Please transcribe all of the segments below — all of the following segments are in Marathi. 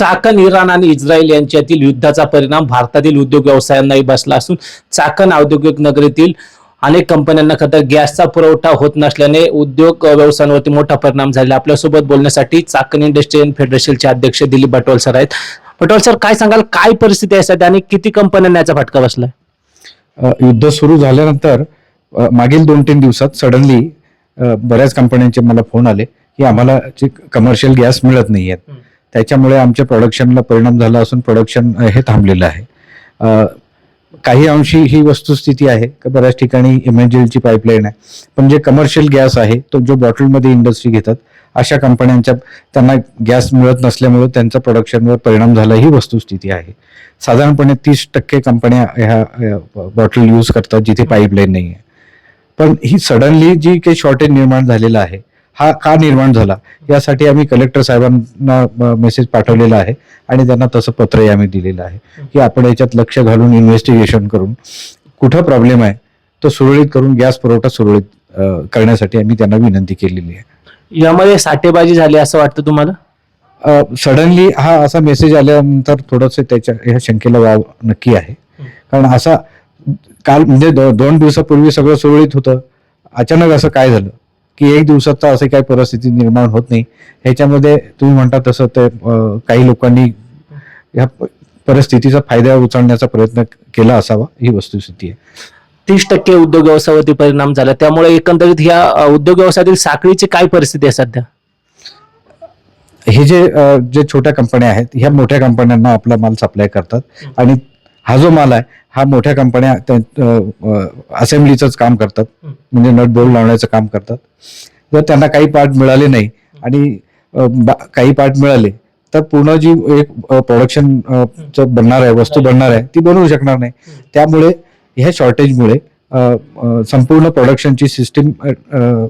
चाकण इराण आणि इस्रायल यांच्यातील युद्धाचा परिणाम भारतातील उद्योग व्यवसायांनाही बसला असून चाकण औद्योगिक नगरीतील अनेक कंपन्यांना खरं गॅसचा पुरवठा होत नसल्याने उद्योग व्यवसायांवरती मोठा परिणाम झाला. आपल्यासोबत बोलण्यासाठी चाकण इंडस्ट्रियल फेडरेशनचे अध्यक्ष दिलीप भटवल सर आहेत. भटवल सर, काय सांगाल, काय परिस्थिती आहे सध्या आणि किती कंपन्यांना याचा फटका बसलाय? युद्ध सुरू झाल्यानंतर मागील 2-3 दिवसात सडनली बऱ्याच कंपन्यांचे मला फोन आले की आम्हाला कमर्शियल गॅस मिळत नाहीयेत. त्याच्यामुळे आमच्या प्रोडक्शनला परिणाम झाला असून प्रोडक्शन हे थांबलेलं आहे. काही अंशी ही वस्तुस्थिती आहे की बऱ्याच ठिकाणी इमर्जन्सी पाईपलाईन आहे, पण जे कमर्शियल गॅस आहे तो जो बॉटलमध्ये इंडस्ट्री घेतात अशा कंपन्यांच्या त्यांना गॅस मिळत नसल्यामुळे त्यांच्या प्रोडक्शनवर परिणाम झाला ही वस्तुस्थिती आहे. साधारणपणे 30% कंपन्या ह्या बॉटल यूज करतात जिथे पाईपलाईन नाही आहे. पण ही सडनली जी काही शॉर्टेज निर्माण झालेला आहे हा का निर्माण झाला यासाठी आम्ही कलेक्टर साहेबांना मेसेज पाठवलेला आहे आणि त्यांना तसं पत्रही आम्ही दिलेलं आहे की आपण याच्यात लक्ष घालून इन्व्हेस्टिगेशन करून कुठं प्रॉब्लेम आहे तो सुरळीत करून गॅस पुरवठा सुरळीत करण्यासाठी आम्ही त्यांना विनंती केलेली आहे. यामध्ये साठेबाजी झाली असं वाटतं तुम्हाला? सडनली हा असा मेसेज आल्यानंतर थोडंसं त्याच्या ह्या शंकेला वाव नक्की आहे. कारण असा काल म्हणजे 2 दिवसापूर्वी सगळं सुरळीत होतं, अचानक असं काय झालं की 1 दिवसात असे काही परिस्थिती निर्माण होत नाही. ह्याच्यामध्ये तुम्ही म्हणता तसं ते काही लोकांनी ह्या परिस्थितीचा फायदा उचलण्याचा प्रयत्न केला असावा ही वस्तुस्थिती आहे. 30% उद्योग व्यवसायावरती परिणाम झाला, त्यामुळे एकंदरीत ह्या उद्योग व्यवसायातील साखळीची काय परिस्थिती आहे सध्या? हे जे छोट्या कंपन्या आहेत ह्या मोठ्या कंपन्यांना आपला माल सप्लाय करतात आणि हा जो माल आहे हा मोठ्या कंपन्या असेंब्लीचंच काम करतात, म्हणजे नट बोल्ट लावण्याचं काम करतात. जर त्यांना काही पार्ट मिळाले नाही आणि काही पार्ट मिळाले तर पूर्ण जी एक प्रोडक्शन बनणार आहे, वस्तू बनणार आहे ती बनवू शकणार नाही. त्यामुळे ह्या शॉर्टेजमुळे संपूर्ण प्रोडक्शनची सिस्टीम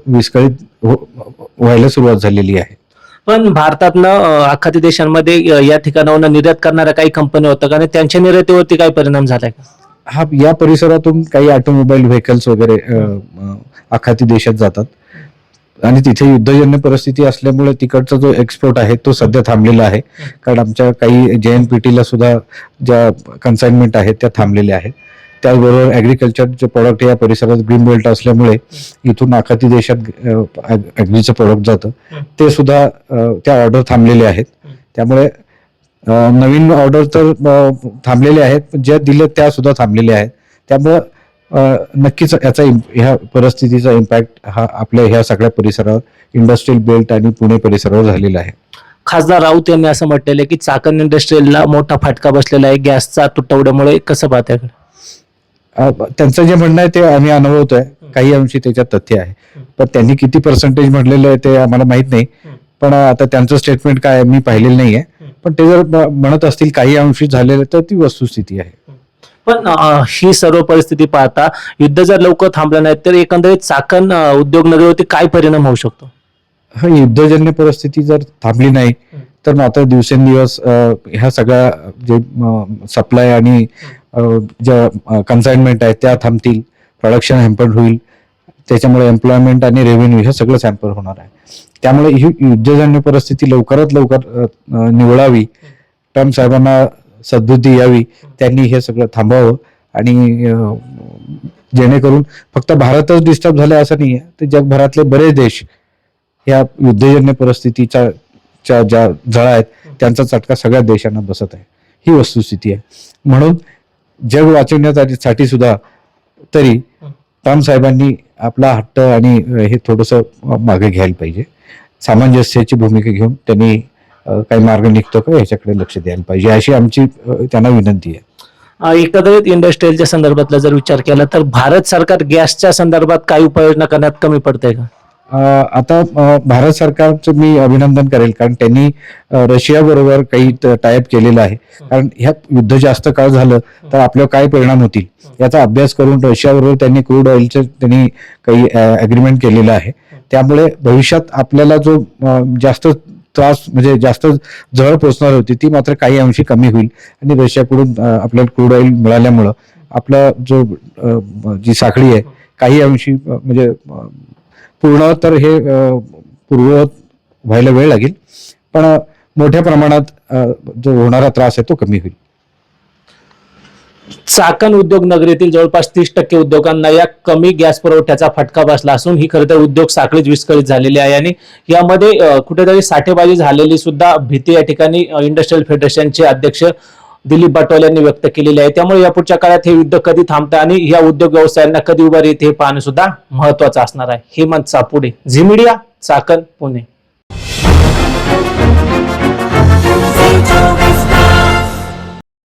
विस्कळीत व्हायला सुरुवात झालेली आहे. पण भारतातनं आखाती देशांमध्ये या ठिकाणाहून निर्यात करणाऱ्या काही कंपन्या होत्या आणि त्यांच्या निर्यातीवरती काय परिणाम झालाय का? हा, या परिसरातून काही ऑटोमोबाईल व्हेकल्स वगैरे आखाती देशात जातात आणि तिथे युद्धजन्य परिस्थिती असल्यामुळे तिकडचा जो एक्सपोर्ट आहे तो सध्या थांबलेला आहे. कारण आमच्या काही JNPTला सुद्धा ज्या कन्साइनमेंट आहेत त्या थांबलेल्या आहेत. त्याचबरोबर ॲग्रिकल्चरचे प्रोडक्ट या परिसरात ग्रीन बेल्ट असल्यामुळे इथून आखाती देशात ॲग्रीचं प्रोडक्ट जातं, ते सुद्धा त्या ऑर्डर थांबलेले आहेत. त्यामुळे नवीन ऑर्डर तर थांबलेले आहेत, ज्या दिल्या त्या सुद्धा थांबलेल्या आहेत. त्यामुळं नक्कीच याचा ह्या परिस्थितीचा इम्पॅक्ट हा आपल्या ह्या सगळ्या परिसरावर, इंडस्ट्रियल बेल्ट आणि पुणे परिसरावर झालेला आहे. खासदार राऊत यांनी असं म्हटलेलं आहे की चाकण इंडस्ट्रीला मोठा फटका बसलेला आहे गॅसचा तुटवड्यामुळे, कसं पाहताय? त्यांचं जे म्हणणं आहे ते आम्ही अनुभवतोय, काही अंशी त्याच्यात तथ्य आहे, पण त्यांनी किती पर्सेंटेज म्हटलेलं आहे ते आम्हाला माहित नाही. पण आता त्यांचं स्टेटमेंट काय मी पाहिलेलं नाहीये, पण ते जर म्हणत असतील काही अंशी झालेलं तर ती वस्तुस्थिती आहे. पण ही सर्व परिस्थिती पाहता युद्ध जर लवकर थांबलं नाही तर एकंदरीत चाकण उद्योग नगरीवरती काय परिणाम होऊ शकतो? हा, युद्धजन्य परिस्थिती जर थांबली नाही तर मात्र दिवसेंदिवस ह्या सगळ्या जे सप्लाय आणि ज्या कन्साइनमेंट आहेत त्या थांबतील, प्रोडक्शन हॅम्पर होईल, त्याच्यामुळे एम्प्लॉयमेंट आणि रेव्हेन्यू हे सगळंच हॅम्पर होणार आहे. त्यामुळे ही युद्धजन्य परिस्थिती लवकरात लवकर निवळावी, ट्रम्प साहेबांना सद्बुद्धी यावी, त्यांनी हे सगळं थांबवावं आणि जेणेकरून फक्त भारतच डिस्टर्ब झाला असं नाही आहे, तर जगभरातले बरेच देश या युद्धजन्य परिस्थितीच्या ज्या झळा आहेत त्यांचा चटका सगळ्या देशांना बसत आहे, ही वस्तुस्थिती आहे. म्हणून जग वाचवण्यासाठी सुद्धा तरी ट्रम्प साहेबांनी आपला हट्ट आणि हे थोडंसं मागे घ्यायला पाहिजे. सामंजस्याची भूमिका घेऊन त्यांनी काही मार्ग निघतो का ह्याच्याकडे लक्ष द्यायला पाहिजे, अशी आमची त्यांना विनंती आहे. एकंदरीत इंडस्ट्रीयलच्या संदर्भातला जर विचार केला तर भारत सरकार गॅसच्या संदर्भात काही उपाययोजना करण्यात कमी पडते का? आता भारत सरकारचं मी अभिनंदन करेल, कारण त्यांनी रशिया बरोबर काही टायअप केलेलं आहे. कारण ह्या युद्ध जास्त काळ झालं तर आपल्यावर काय परिणाम होतील याचा अभ्यास करून रशिया बरोबर त्यांनी क्रूड ऑइलचं त्यांनी काही अग्रीमेंट केलेलं आहे. त्यामुळे भविष्यात आपल्याला जो जास्त त्रास म्हणजे जास्त झळ पोचणार होती ती मात्र काही अंशी कमी होईल आणि रशियाकडून आपल्याला क्रूड ऑइल मिळाल्यामुळं आपला जो जी साखळी आहे काही अंशी म्हणजे पूर्ण तर हे पूर्ववत व्हायला वेळ लागेल, पण मोठ्या प्रमाणात जो होणारा त्रास आहे तो कमी होईल. चाकण उद्योग नगरीतील जवळपास 30% उद्योगांना या कमी गॅस पुरवठ्याचा फटका बसला असून ही खरं तर उद्योग साखळीच विस्कळीत झालेली आहे आणि यामध्ये कुठेतरी साठेबाजी झालेली सुद्धा भीती या ठिकाणी इंडस्ट्रियल फेडरेशनचे अध्यक्ष दिलीप बाटोल यांनी व्यक्त केलेली आहे. त्यामुळे यापुढच्या काळात हे युद्ध कधी थांबतं आणि या उद्योग व्यवसायांना कधी उभारी येते हे पाहणं सुद्धा महत्वाचं असणार आहे. Hemant Sapude, Zee media, Chakan, Pune.